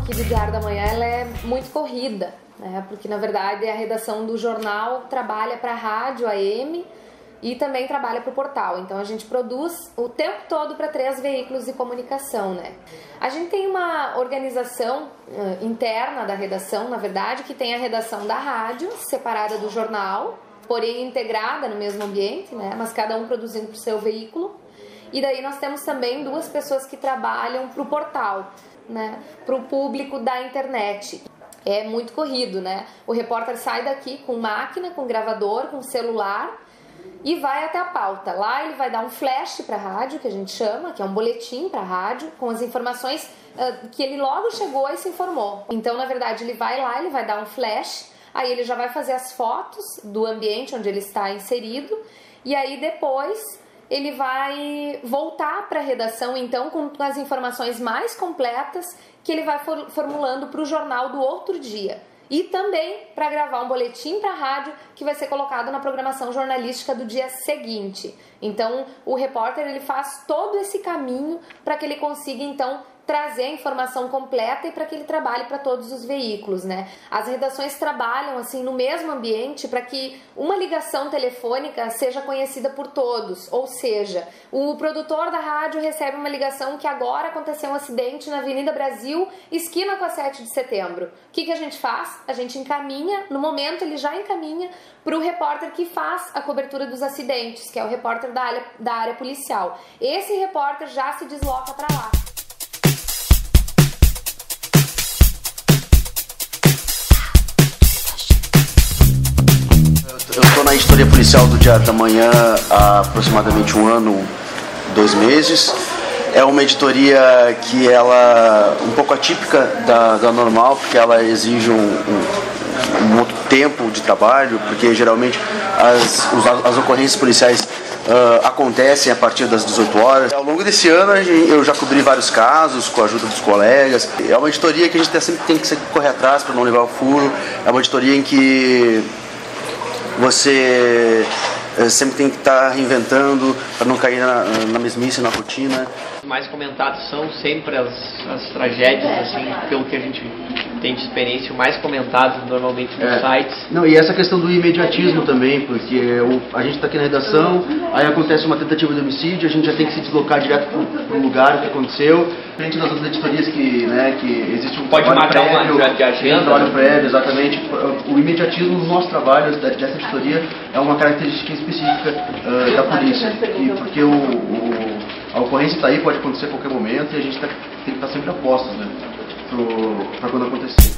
aqui do Diário da Manhã ela é muito corrida, né? Porque na verdade a redação do jornal trabalha para a rádio AM e também trabalha para o portal. Então a gente produz o tempo todo para 3 veículos de comunicação, né? A gente tem uma organização interna da redação, na verdade, que tem a redação da rádio, separada do jornal, porém integrada no mesmo ambiente, né? Mas cada um produzindo para o seu veículo. E daí nós temos também 2 pessoas que trabalham para o portal, né? Para o público da internet. É muito corrido, né? O repórter sai daqui com máquina, com gravador, com celular e vai até a pauta. Lá ele vai dar um flash para a rádio, que a gente chama, que é um boletim para a rádio, com as informações que ele logo chegou e se informou. Então, na verdade, ele vai lá, ele vai dar um flash, aí ele já vai fazer as fotos do ambiente onde ele está inserido e aí depois ele vai voltar para a redação, então, com as informações mais completas que ele vai formulando para o jornal do outro dia. E também para gravar um boletim para a rádio que vai ser colocado na programação jornalística do dia seguinte. Então, o repórter ele faz todo esse caminho para que ele consiga, então, trazer a informação completa e para que ele trabalhe para todos os veículos, né? As redações trabalham assim no mesmo ambiente para que uma ligação telefônica seja conhecida por todos, ou seja, o produtor da rádio recebe uma ligação que agora aconteceu um acidente na Avenida Brasil, esquina com a 7 de setembro. O que a gente faz? A gente encaminha, no momento ele já encaminha para o repórter que faz a cobertura dos acidentes, que é o repórter da área policial. Esse repórter já se desloca para lá. Eu estou na editoria policial do Diário da Manhã há aproximadamente 1 ano, 2 meses. É uma editoria que ela um pouco atípica da normal, porque ela exige um outro tempo de trabalho, porque geralmente as ocorrências policiais acontecem a partir das 18 horas. Ao longo desse ano eu já cobri vários casos com a ajuda dos colegas. É uma editoria que a gente sempre tem que correr atrás para não levar o furo. É uma editoria em que você sempre tem que estar reinventando para não cair na mesmice, na rotina. Mais comentados são sempre as tragédias, assim, pelo que a gente tem de experiência, o mais comentado normalmente nos sites. Não, e essa questão do imediatismo também, porque a gente está aqui na redação, aí acontece uma tentativa de homicídio, a gente já tem que se deslocar direto para o lugar que aconteceu. Diferente das outras editorias que existe um pode marcar uma de agenda. Um trabalho prévio, exatamente. O imediatismo no nosso trabalho, dessa editoria, é uma característica específica da polícia, porque a ocorrência está aí, pode acontecer a qualquer momento e a gente tem que estar sempre a postos, né, para quando acontecer.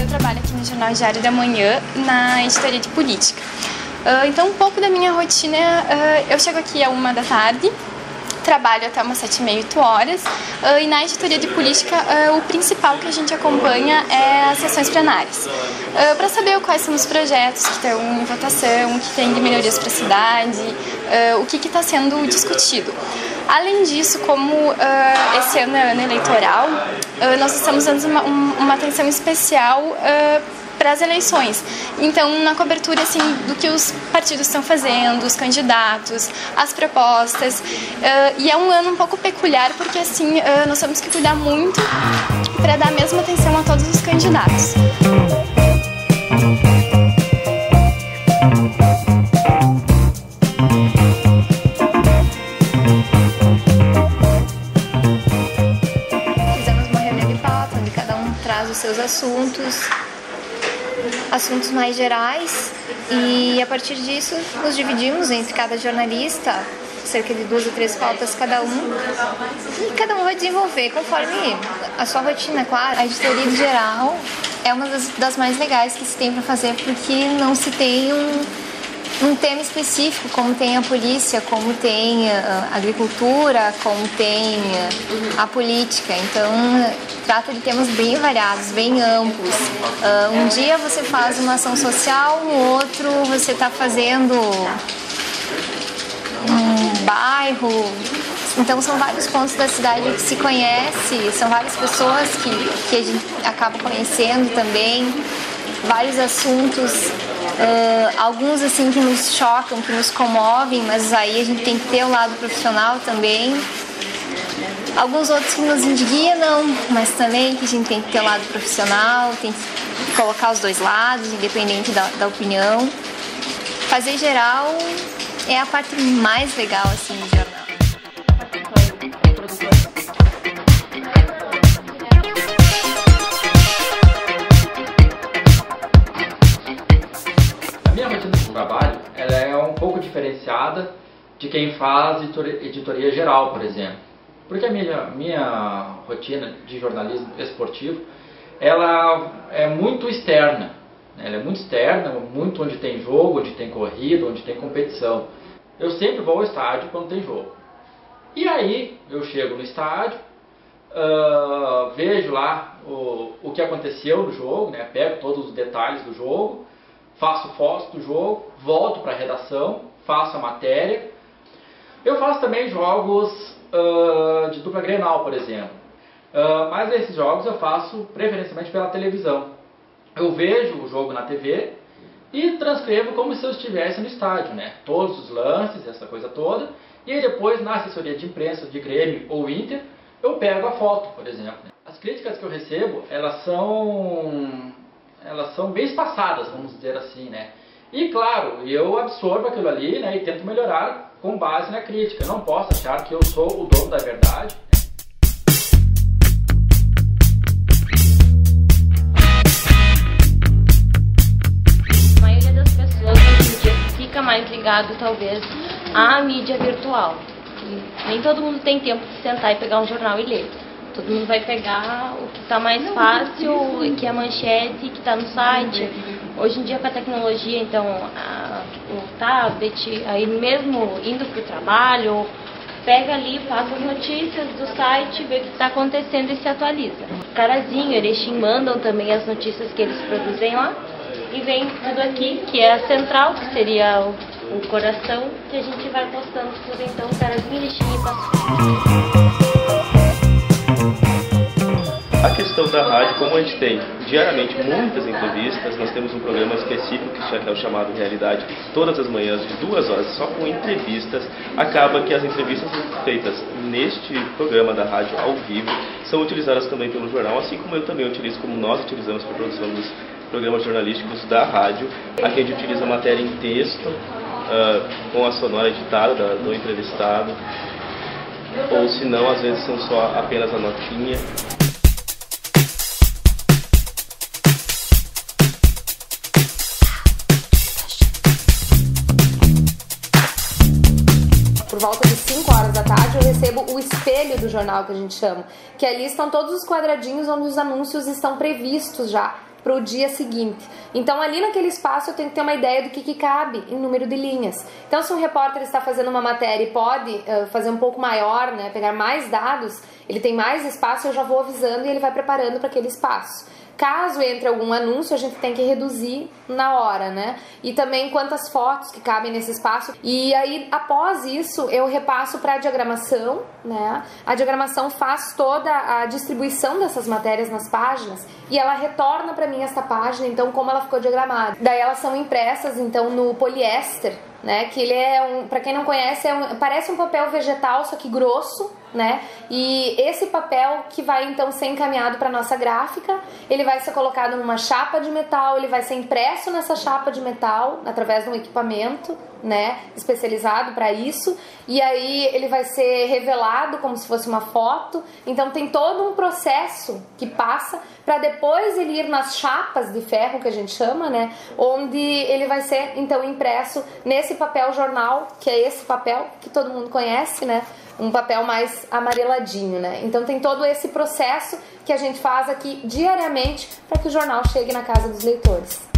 Eu trabalho aqui no Jornal Diário da Manhã, na editoria de política. Então, um pouco da minha rotina, eu chego aqui à 1 da tarde, trabalho até umas 7h30, 8 horas, e na editoria de política o principal que a gente acompanha é as sessões plenárias, para saber quais são os projetos que estão em votação, que tem de melhorias para a cidade, o que está sendo discutido. Além disso, como esse ano é ano eleitoral, nós estamos dando uma atenção especial para as eleições. Então, na cobertura assim, do que os partidos estão fazendo, os candidatos, as propostas. E é um ano um pouco peculiar, porque assim, nós temos que cuidar muito para dar a mesma atenção a todos os candidatos. Fizemos uma reunião de pauta, onde cada um traz os seus assuntos mais gerais, e a partir disso nos dividimos entre cada jornalista, cerca de 2 ou 3 pautas cada um, e cada um vai desenvolver conforme a sua rotina, claro. A editoria em geral é uma das mais legais que se tem para fazer, porque não se tem um tema específico, como tem a polícia, como tem a agricultura, como tem a política. Então, trata de temas bem variados, bem amplos. Um dia você faz uma ação social, no outro você está fazendo um bairro. Então, são vários pontos da cidade que se conhece, são várias pessoas que a gente acaba conhecendo também, vários assuntos Alguns assim que nos chocam, que nos comovem, mas aí a gente tem que ter o lado profissional também. Alguns outros que nos indignam, mas também que a gente tem que ter o lado profissional, tem que colocar os dois lados, independente da opinião. Fazer geral é a parte mais legal assim do jornal. A minha rotina de trabalho ela é um pouco diferenciada de quem faz editoria geral, por exemplo. Porque a minha rotina de jornalismo esportivo ela é muito externa. Ela é muito externa, muito onde tem jogo, onde tem corrida, onde tem competição. Eu sempre vou ao estádio quando tem jogo. E aí eu chego no estádio, vejo lá o que aconteceu no jogo, né? Pego todos os detalhes do jogo, faço fotos do jogo, volto para a redação, faço a matéria. Eu faço também jogos de dupla Grenal, por exemplo. Mas esses jogos eu faço preferencialmente pela televisão. Eu vejo o jogo na TV e transcrevo como se eu estivesse no estádio, né? Todos os lances, essa coisa toda. E aí depois, na assessoria de imprensa de Grêmio ou Inter, eu pego a foto, por exemplo. As críticas que eu recebo, elas são bem espaçadas, vamos dizer assim, né? E claro, eu absorvo aquilo ali, né, e tento melhorar com base na crítica. Eu não posso achar que eu sou o dono da verdade. Mais ligado talvez à mídia virtual. Nem todo mundo tem tempo de sentar e pegar um jornal e ler. Todo mundo vai pegar o que está mais fácil, que é a manchete, que está no site. Hoje em dia com a tecnologia, então o tablet, aí mesmo indo para o trabalho, pega ali, faz as notícias do site, vê o que está acontecendo e se atualiza. Carazinho, Erechim mandam também as notícias que eles produzem lá. E vem tudo aqui, que é a central, que seria o coração, que a gente vai postando tudo, então, Carazinho, Erechim e Passo A questão da rádio, como a gente tem diariamente muitas entrevistas, nós temos um programa específico que é o chamado Realidade, todas as manhãs de 2 horas, só com entrevistas. Acaba que as entrevistas feitas neste programa da rádio ao vivo são utilizadas também pelo jornal, assim como eu também utilizo, como nós utilizamos para a produção dos programas jornalísticos da rádio. Aqui a gente utiliza a matéria em texto, com a sonora editada do entrevistado, ou se não, às vezes são só apenas a notinha. Por volta de 5 horas da tarde eu recebo o espelho do jornal, que a gente chama, que ali estão todos os quadradinhos onde os anúncios estão previstos já para o dia seguinte. Então ali naquele espaço eu tenho que ter uma ideia do que cabe em número de linhas. Então se um repórter está fazendo uma matéria e pode fazer um pouco maior, né, pegar mais dados, ele tem mais espaço, eu já vou avisando e ele vai preparando para aquele espaço. Caso entre algum anúncio, a gente tem que reduzir na hora, né? E também quantas fotos que cabem nesse espaço. E aí, após isso, eu repasso para a diagramação, né? A diagramação faz toda a distribuição dessas matérias nas páginas e ela retorna para mim esta página, então, como ela ficou diagramada. Daí elas são impressas, então, no poliéster, né? Que ele é para quem não conhece, parece um papel vegetal, só que grosso, né? E esse papel que vai então ser encaminhado para nossa gráfica, ele vai ser colocado numa chapa de metal, ele vai ser impresso nessa chapa de metal através de um equipamento, né, especializado para isso, e aí ele vai ser revelado como se fosse uma foto. Então tem todo um processo que passa para depois ele ir nas chapas de ferro, que a gente chama, né, onde ele vai ser então impresso nesse papel jornal, que é esse papel que todo mundo conhece, né, um papel mais amareladinho, né? Então tem todo esse processo que a gente faz aqui diariamente para que o jornal chegue na casa dos leitores.